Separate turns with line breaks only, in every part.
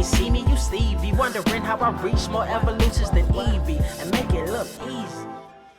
ain't see me, you Stevie. Wondering how I reach more evolutions than Evie and make it look easy.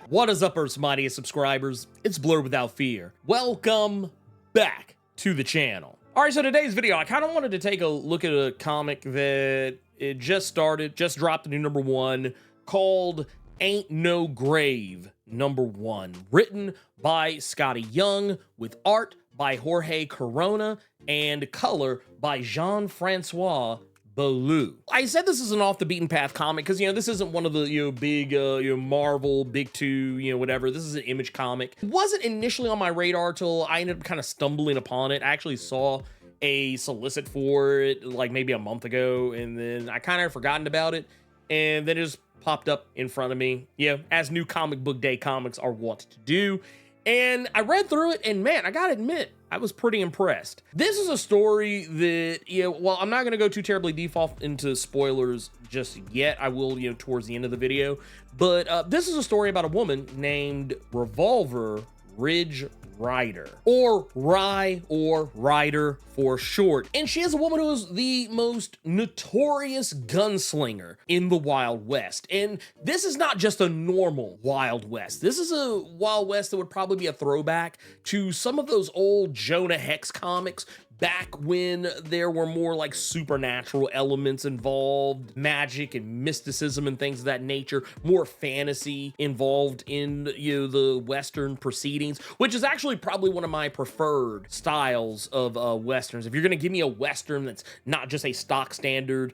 What is up, Earth's mightiest subscribers? It's Blerd without fear. Welcome back to the channel. All right, so today's video, I kind of wanted to take a look at a comic that it just dropped a new #1 called Ain't No Grave #1, written by Scotty Young with art by Jorge Corona and color by Jean-Francois Balou. I said this is an off the beaten path comic because, this isn't one of the, big, Marvel, big two, whatever. This is an Image comic. It wasn't initially on my radar till I ended up kind of stumbling upon it. I actually saw a solicit for it like maybe a month ago, and then I kind of forgotten about it, and then it just popped up in front of me, as new comic book day comics are wont to do. And I read through it, and man, I gotta admit, I was pretty impressed. This is a story that, well, I'm not gonna go too terribly default into spoilers just yet. I will, towards the end of the video. But this is a story about a woman named Revolver Ridge Rider, or Rye, or Rider for short. And she is a woman who is the most notorious gunslinger in the Wild West. And this is not just a normal Wild West. This is a Wild West that would probably be a throwback to some of those old Jonah Hex comics back when there were more like supernatural elements involved, magic and mysticism and things of that nature, more fantasy involved in the Western proceedings, which is actually probably one of my preferred styles of Westerns. If you're gonna give me a Western that's not just a stock standard,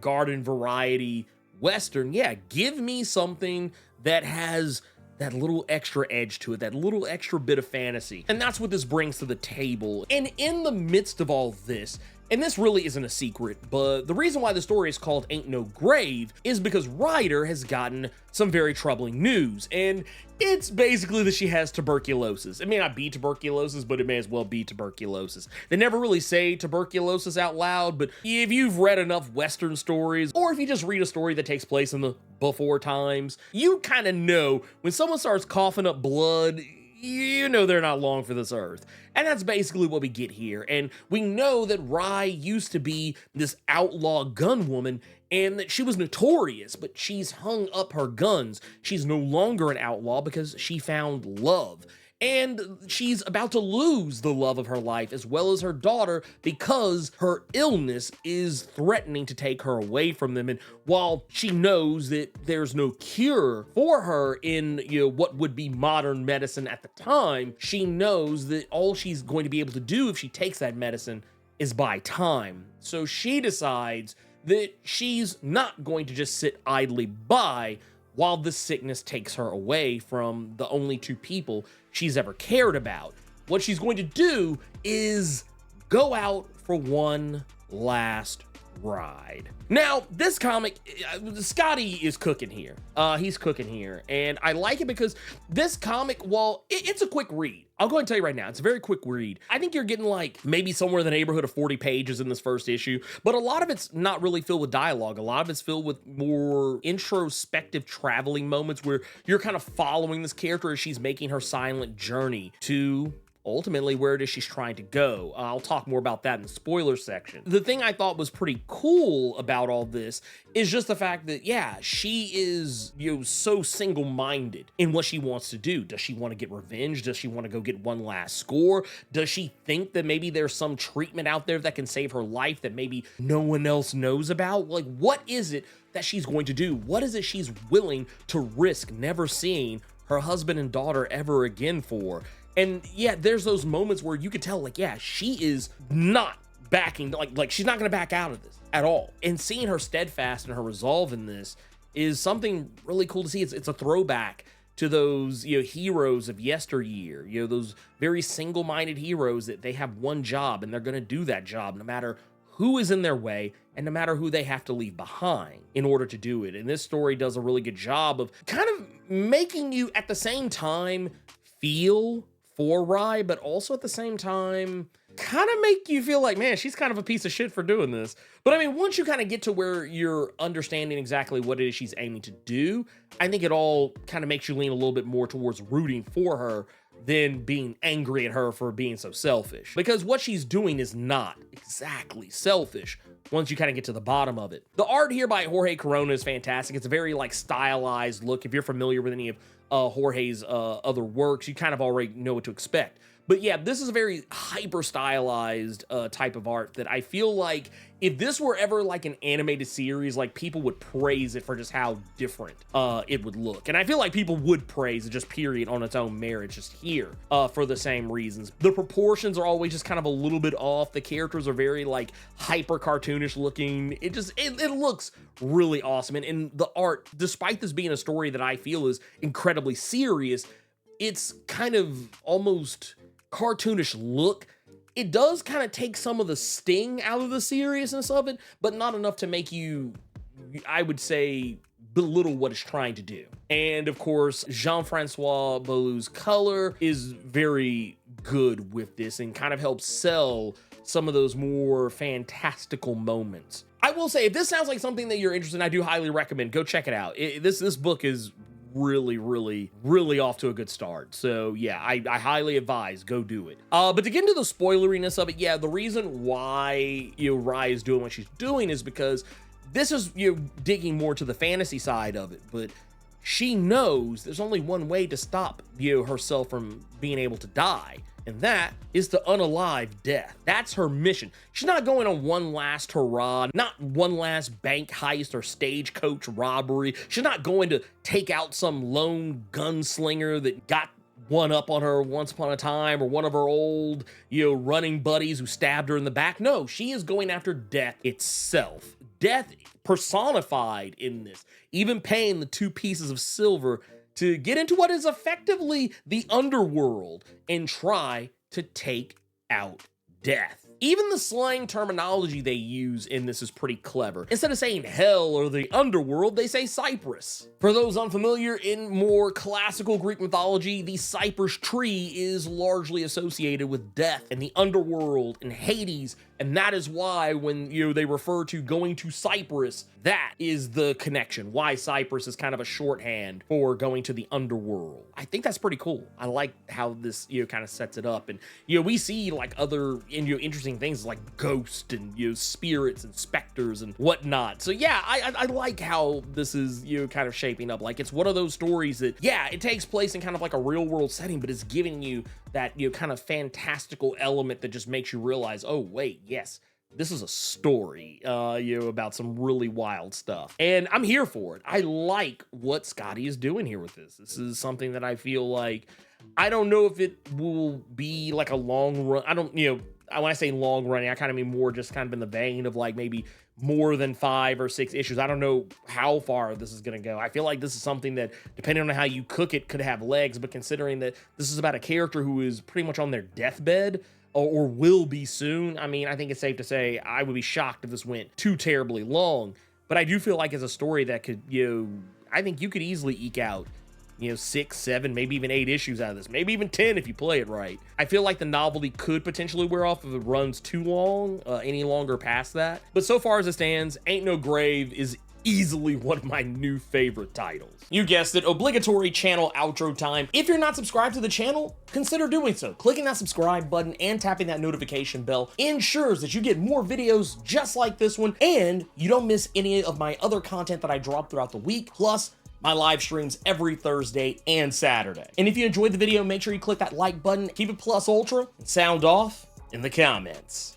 garden variety Western, give me something that has that little extra edge to it, that little extra bit of fantasy. And that's what this brings to the table. And in the midst of all this, and this really isn't a secret, but the reason why the story is called Ain't No Grave is because Ryder has gotten some very troubling news. And it's basically that she has tuberculosis. It may not be tuberculosis, but it may as well be tuberculosis. They never really say tuberculosis out loud, but if you've read enough Western stories, or if you just read a story that takes place in the before times, you kind of know when someone starts coughing up blood, they're not long for this earth. And that's basically what we get here. And we know that Rye used to be this outlaw gun woman, and that she was notorious, but she's hung up her guns. She's no longer an outlaw because she found love. And she's about to lose the love of her life as well as her daughter because her illness is threatening to take her away from them. And while she knows that there's no cure for her in what would be modern medicine at the time, she knows that all she's going to be able to do if she takes that medicine is buy time. So she decides that she's not going to just sit idly by while the sickness takes her away from the only two people she's ever cared about. What she's going to do is go out for one last ride. Now, this comic, Scotty is cooking here. He's cooking here, and I like it because this comic, well, it's a quick read. I'll go ahead and tell you right now, it's a very quick read. I think you're getting like maybe somewhere in the neighborhood of 40 pages in this first issue, but a lot of it's not really filled with dialogue. A lot of it's filled with more introspective traveling moments where you're kind of following this character as she's making her silent journey to ultimately where it is she's trying to go. I'll talk more about that in the spoiler section. The thing I thought was pretty cool about all this is just the fact that, she is, so single-minded in what she wants to do. Does she want to get revenge? Does she want to go get one last score? Does she think that maybe there's some treatment out there that can save her life that maybe no one else knows about? Like, what is it that she's going to do? What is it she's willing to risk never seeing her husband and daughter ever again for? And there's those moments where you could tell, like, she is not backing, like she's not gonna back out of this at all. And seeing her steadfast and her resolve in this is something really cool to see. It's a throwback to those, heroes of yesteryear, those very single-minded heroes that they have one job and they're gonna do that job no matter who is in their way and no matter who they have to leave behind in order to do it. And this story does a really good job of kind of making you at the same time feel for Rye, but also at the same time kind of make you feel like, man, she's kind of a piece of shit for doing this. But I mean, once you kind of get to where you're understanding exactly what it is she's aiming to do, I think it all kind of makes you lean a little bit more towards rooting for her than being angry at her for being so selfish. Because what she's doing is not exactly selfish once you kind of get to the bottom of it. The art here by Jorge Corona is fantastic. It's a very like stylized look. If you're familiar with any of Jorge's other works, you kind of already know what to expect. But yeah, this is a very hyper stylized type of art that I feel like if this were ever like an animated series, like people would praise it for just how different it would look. And I feel like people would praise it just period on its own merit just here for the same reasons. The proportions are always just kind of a little bit off. The characters are very like hyper cartoonish looking. It looks really awesome. And the art, despite this being a story that I feel is incredibly serious, it's kind of almost cartoonish look. It does kind of take some of the sting out of the seriousness of it, but not enough to make you, I would say, belittle what it's trying to do. And of course, Jean-Francois Beaulieu's color is very good with this and kind of helps sell some of those more fantastical moments. I will say, if this sounds like something that you're interested in, I do highly recommend, go check it out. This book is really off to a good start. So yeah, I highly advise, go do it. But to get into the spoileriness of it, yeah, the reason why, Rai is doing what she's doing is because this is, digging more to the fantasy side of it, but she knows there's only one way to stop, herself from being able to die. And that is to unalive death. That's her mission. She's not going on one last hurrah, not one last bank heist or stagecoach robbery. She's not going to take out some lone gunslinger that got one up on her once upon a time, or one of her old, running buddies who stabbed her in the back. No, she is going after death itself. Death personified in this, even paying the 2 pieces of silver to get into what is effectively the underworld and try to take out death. Even the slang terminology they use in this is pretty clever. Instead of saying hell or the underworld, they say cypress. For those unfamiliar, in more classical Greek mythology, the cypress tree is largely associated with death and the underworld and Hades, and that is why when they refer to going to Cyprus, that is the connection. Why Cyprus is kind of a shorthand for going to the underworld. I think that's pretty cool. I like how this kind of sets it up, and we see like other interesting things like ghosts and spirits and specters and whatnot. So yeah, I like how this is kind of shaping up. Like it's one of those stories that it takes place in kind of like a real world setting, but it's giving you that kind of fantastical element that just makes you realize, oh wait, yes, this is a story about some really wild stuff, and I'm here for it. I like what Scotty is doing here with this. This is something that I feel like, I don't know if it will be like a long run. I don't, when I say long running, I kind of mean more just kind of in the vein of like maybe more than 5 or 6 issues. I don't know how far this is going to go. I feel like this is something that, depending on how you cook it, could have legs, but considering that this is about a character who is pretty much on their deathbed, or will be soon, I mean, I think it's safe to say I would be shocked if this went too terribly long. But I do feel like it's a story that could, I think you could easily eke out 6, 7, maybe even 8 issues out of this, maybe even 10 if you play it right. I feel like the novelty could potentially wear off if it runs too long, any longer past that. But so far as it stands, Ain't No Grave is easily one of my new favorite titles. You guessed it, obligatory channel outro time. If you're not subscribed to the channel, consider doing so. Clicking that subscribe button and tapping that notification bell ensures that you get more videos just like this one, and you don't miss any of my other content that I drop throughout the week, plus my live streams every Thursday and Saturday. And if you enjoyed the video, make sure you click that like button, keep it plus ultra, and sound off in the comments.